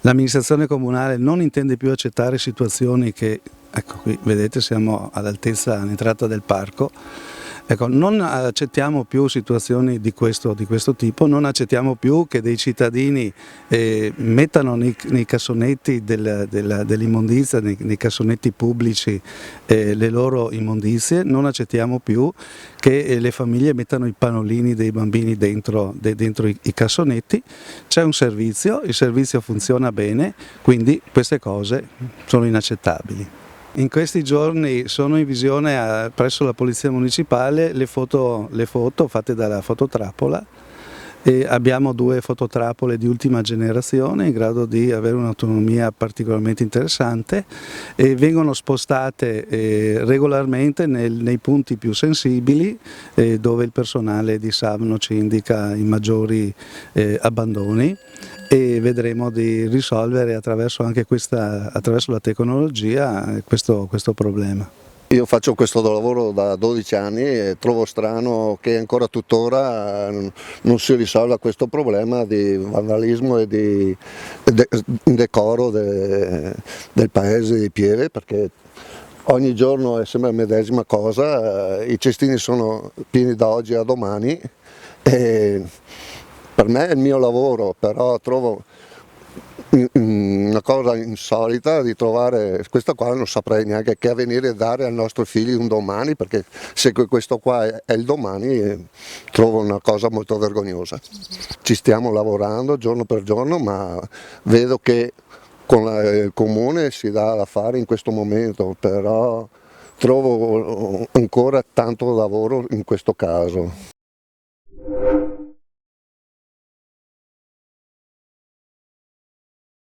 L'amministrazione comunale non intende più accettare situazioni che, ecco qui vedete siamo all'altezza all'entrata del parco, ecco, non accettiamo più situazioni di questo tipo, non accettiamo più che dei cittadini mettano nei cassonetti dell'immondizia, nei cassonetti pubblici le loro immondizie, non accettiamo più che le famiglie mettano i pannolini dei bambini dentro i cassonetti. C'è un servizio, il servizio funziona bene, quindi queste cose sono inaccettabili. In questi giorni sono in visione presso la Polizia Municipale le foto fatte dalla fototrappola e abbiamo 2 fototrappole di ultima generazione in grado di avere un'autonomia particolarmente interessante e vengono spostate regolarmente nei punti più sensibili dove il personale di Savno ci indica i maggiori abbandoni, e vedremo di risolvere attraverso la tecnologia questo problema. Io faccio questo lavoro da 12 anni e trovo strano che ancora tuttora non si risolva questo problema di vandalismo e di decoro del paese di Pieve, perché ogni giorno è sempre la medesima cosa, i cestini sono pieni da oggi a domani e per me è il mio lavoro, però trovo una cosa insolita di trovare questa qua, non saprei neanche che avvenire e dare ai nostri figli un domani, perché se questo qua è il domani trovo una cosa molto vergognosa. Ci stiamo lavorando giorno per giorno, ma vedo che con il comune si dà da fare in questo momento, però trovo ancora tanto lavoro in questo caso.